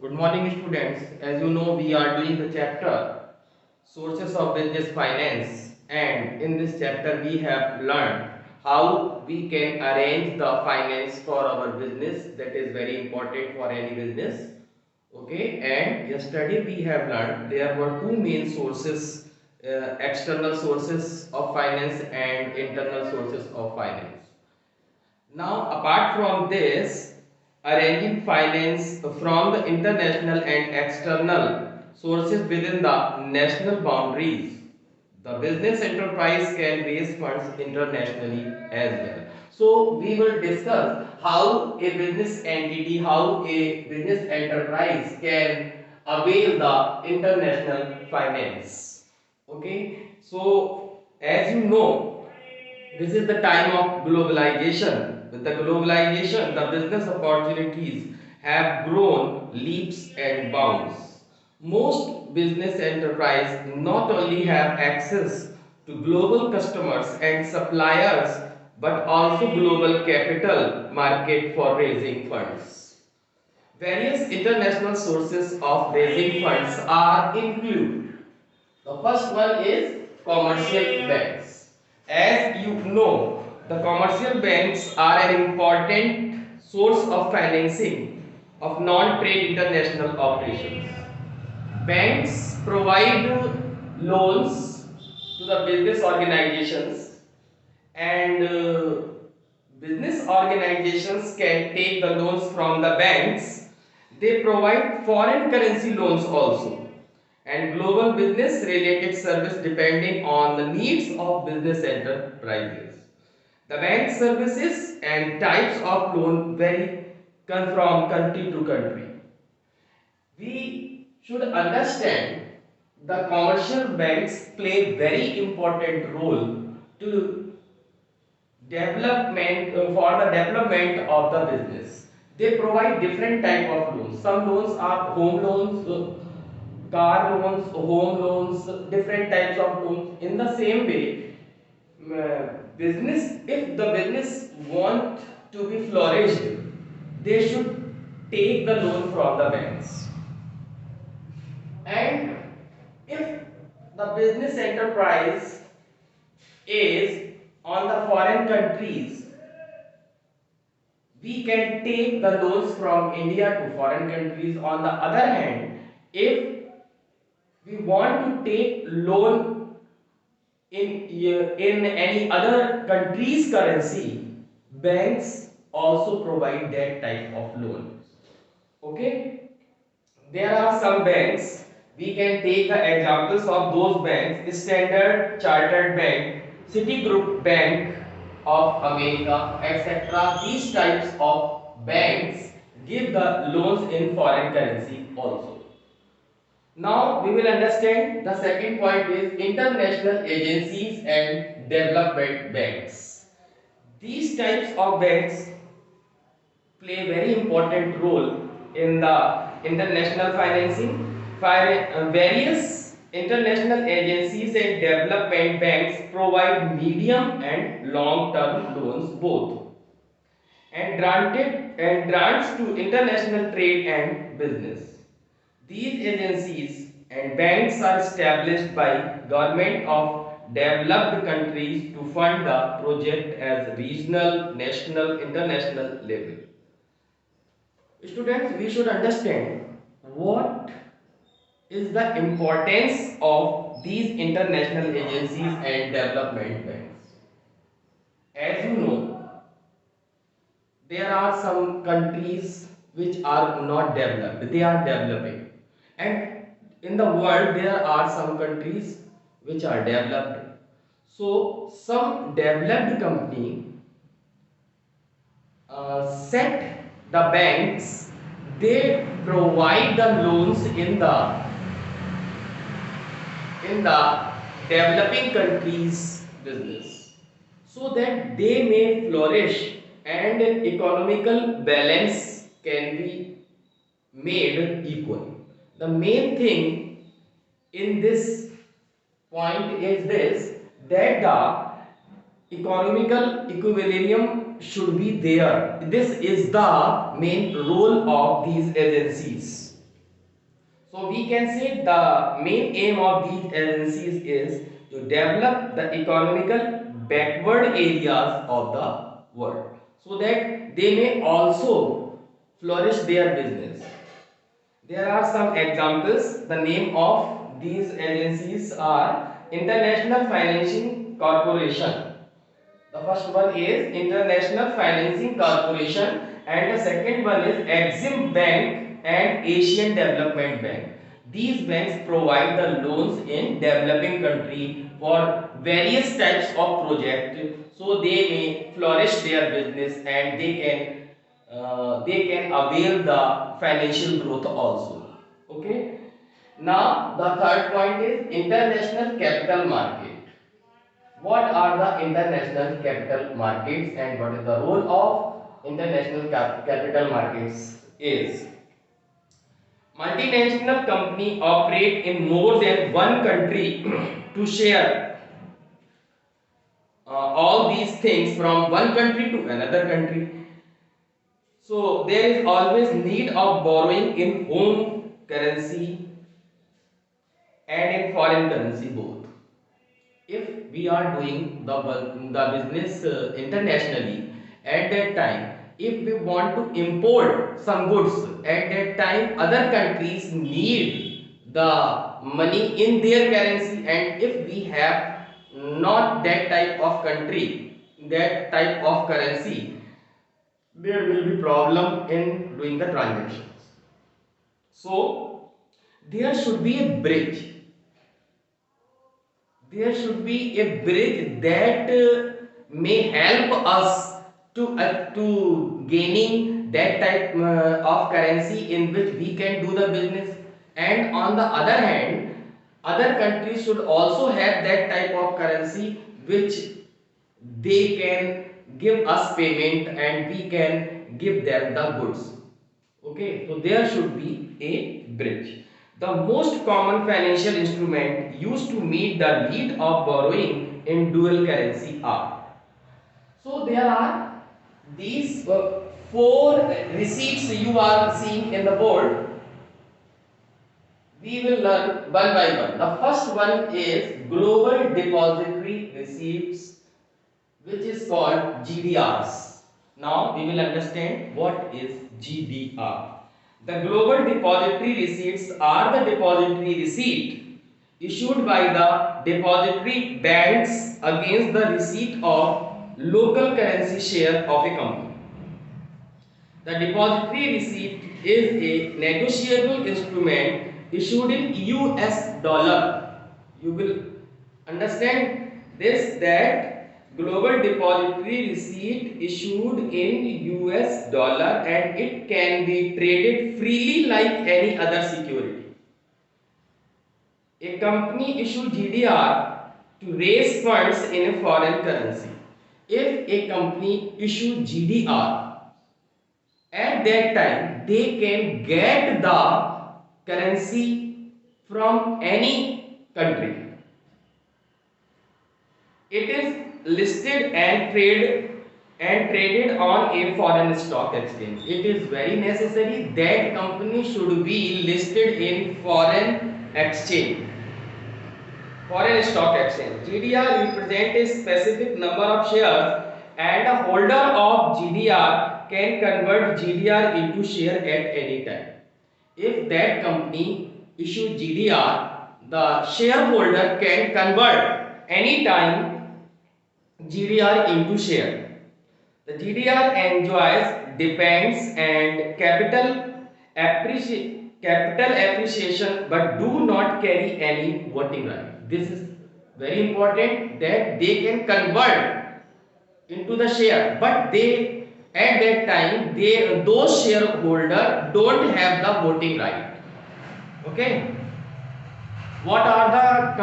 Good morning, students. As you know, we are doing the chapter Sources of Business Finance, and in this chapter, we have learned how we can arrange the finance for our business. That is very important for any business. Okay, and yesterday we have learned there were two main sources, external sources of finance and internal sources of finance. Now, apart from this, arranging finance from the international and external sources within the national boundaries, the business enterprise can raise funds internationally as well. So, we will discuss how a business entity, how a business enterprise can avail the international finance. Okay, so as you know, this is the time of globalization. With the globalization, the business opportunities have grown leaps and bounds. Most business enterprises not only have access to global customers and suppliers but also global capital market for raising funds. Various international sources of raising funds are include. The first one is commercial banks. As you know, the commercial banks are an important source of financing of non-trade international operations. Banks provide loans to the business organizations, and business organizations can take the loans from the banks. They provide foreign currency loans also and global business related service depending on the needs of business enterprises. The bank services and types of loan vary from country to country. We should understand the commercial banks play very important role to development for the development of the business. They provide different type of loans. Some loans are home loans, car loans, home loans, different types of loans. In the same way, business, if the business want to be flourished, they should take the loan from the banks. And if the business enterprise is on the foreign countries, we can take the loans from India to foreign countries. On the other hand, if we want to take loan in any other country's currency, banks also provide that type of loan. Okay, there are some banks. We can take the examples of those banks: Standard Chartered Bank, Citigroup Bank of America, etc. These types of banks give the loans in foreign currency also. Now we will understand the second point is international agencies and development banks. These types of banks play a very important role in the international financing. Various international agencies and development banks provide medium and long term loans both and grants to international trade and business. These agencies and banks are established by government of developed countries to fund the project as regional, national, international level. Students, we should understand what is the importance of these international agencies and development banks. As you know, there are some countries which are not developed, they are developing, and in the world there are some countries which are developed. So some developed company set the banks, they provide the loans in the developing countries business so that they may flourish and economical balance can be made equal. The main thing in this point is this, that the economical equilibrium should be there. This is the main role of these agencies. So we can say the main aim of these agencies is to develop the economical backward areas of the world so that they may also flourish their business. There are some examples. The name of these agencies are International Financing Corporation. The first one is International Financing Corporation and the second one is Exim Bank and Asian Development Bank. These banks provide the loans in developing country for various types of projects so they may flourish their business and they can avail the financial growth also. Okay. Now the third point is international capital market. What are the international capital markets and what is the role of international capital markets is multinational company operate in more than one country to share all these things from one country to another country. So there is always need of borrowing in home currency and in foreign currency both. If we are doing the business internationally, at that time if we want to import some goods, at that time other countries need the money in their currency, and if we have not that type of country, that type of currency, there will be problem in doing the transactions. So there should be a bridge, there should be a bridge that may help us to gaining that type of currency in which we can do the business, and on the other hand other countries should also have that type of currency which they can give us payment and we can give them the goods. Okay, so there should be a bridge. The most common financial instrument used to meet the need of borrowing in dual currency are. So there are these four receipts you are seeing in the board. We will learn one by one. The first one is Global Depository Receipts, which is called GDRs. Now we will understand what is GDR. The Global Depository Receipts are the depository receipt issued by the depository banks against the receipt of local currency share of a company. The depository receipt is a negotiable instrument issued in US dollar. You will understand this, that global depository receipt issued in US dollar and it can be traded freely like any other security. A company issue GDR to raise funds in a foreign currency. If a company issue GDR, at that time they can get the currency from any country. It is listed and traded on a foreign stock exchange. It is very necessary that company should be listed in foreign exchange, foreign stock exchange. GDR represent a specific number of shares and a holder of GDR can convert GDR into share at any time. If that company issue GDR, the shareholder can convert any time GDR into share. The GDR enjoys depends and capital appreciation but do not carry any voting right. This is very important that they can convert into the share, but they at that time those shareholder don't have the voting right. Okay. What are the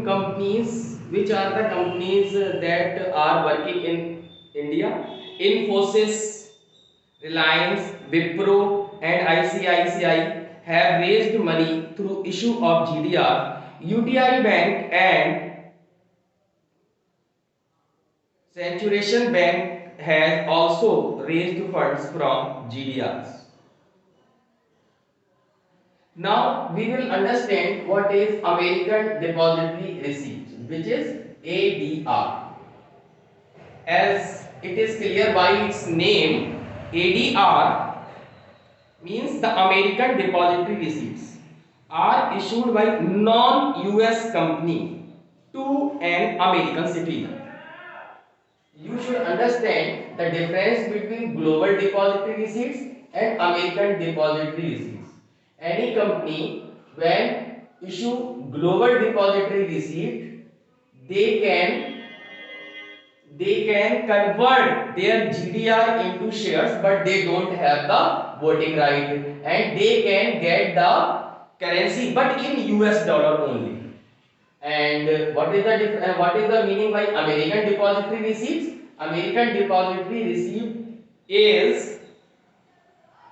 companies? Which are the companies that are working in India? Infosys, Reliance, Wipro, and ICICI have raised money through issue of GDR. UTI Bank and Saturation Bank has also raised funds from GDRs. Now we will understand what is American Depository Receipt, which is ADR. As it is clear by its name, ADR means the American Depository Receipts are issued by non-US company to an American citizen. You should understand the difference between global depository receipts and American depository receipts. Any company when issue global depository receipt, they can convert their GDR into shares, but they don't have the voting right, and they can get the currency but in US dollar only. And what is the meaning by American depository receipts? American depository receipt is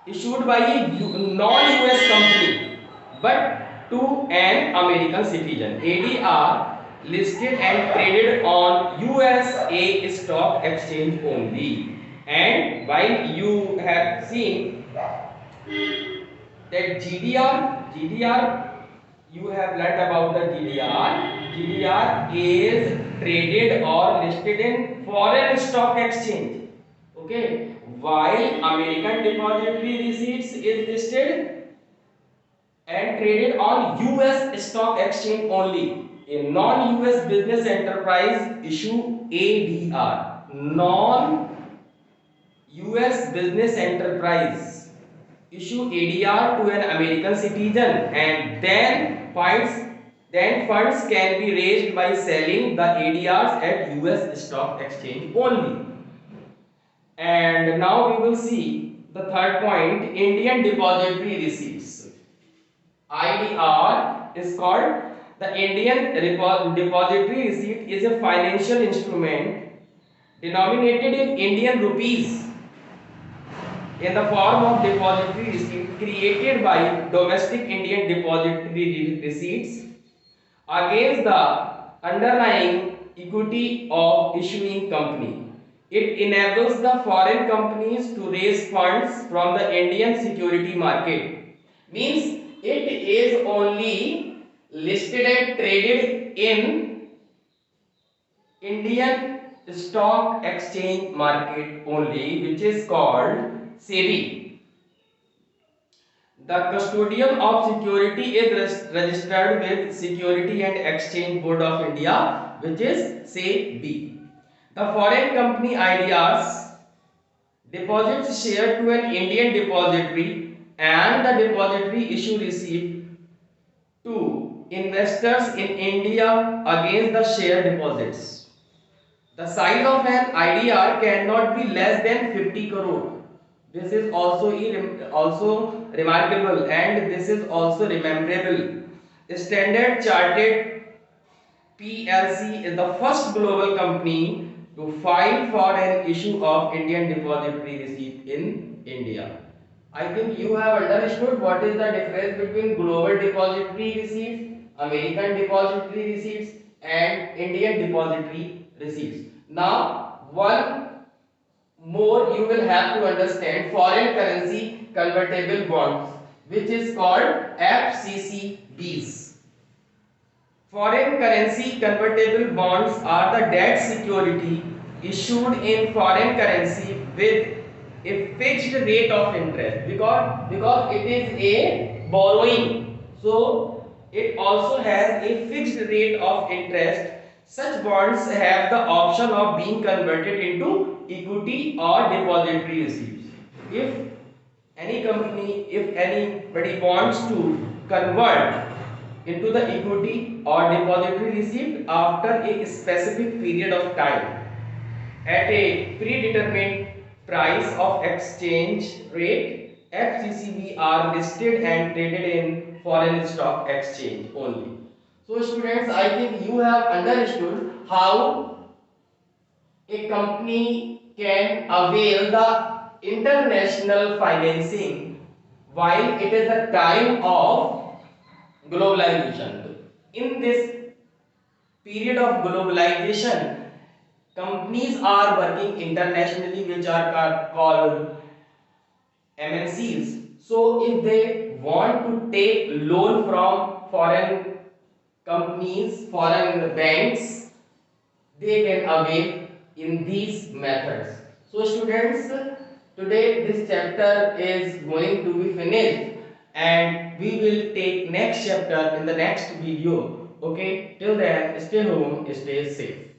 issued by a non-US company but to an American citizen. ADR listed and traded on USA stock exchange only. And while you have seen that GDR, you have learnt about the GDR. GDR is traded or listed in foreign stock exchange. Okay, while American depository receipts is listed and traded on US stock exchange only. A non-US business enterprise issue ADR. Non-US business enterprise issue ADR to an American citizen, and funds can be raised by selling the ADRs at US stock exchange only. And now we will see the third point, Indian depository receipts. IDR is called the Indian depository receipt is a financial instrument denominated in Indian rupees in the form of depository receipt created by domestic Indian depository receipts against the underlying equity of issuing company. It enables the foreign companies to raise funds from the Indian security market. Means it is only listed and traded in Indian stock exchange market only, which is called SEBI. The custodian of security is registered with Security and Exchange Board of India, which is SEBI. The foreign company IDRs deposits share to an Indian depository, and the depository issue receipt to investors in India against the share deposits. The size of an IDR cannot be less than 50 crore. This is also remarkable, and this is also rememberable. Standard Chartered PLC is the first global company to file for an issue of Indian depository receipt in India. I think you have understood what is the difference between global depository receipts, American depository receipts, and Indian depository receipts. Now, one more you will have to understand, foreign currency convertible bonds, which is called FCCBs. Foreign currency convertible bonds are the debt security issued in foreign currency with a fixed rate of interest, because it is a borrowing, so it also has a fixed rate of interest. Such bonds have the option of being converted into equity or depository receipts. If anybody wants to convert into the equity or depository receipt after a specific period of time at a predetermined price of exchange rate, FCCB are listed and traded in foreign stock exchange only. So students, I think you have understood how a company can avail the international financing while it is a time of globalization. In this period of globalization, companies are working internationally, which are called MNCs. So if they want to take loan from foreign companies, foreign banks, they can avail in these methods. So students, today this chapter is going to be finished and we will take next chapter in the next video. Okay, till then stay home, stay safe.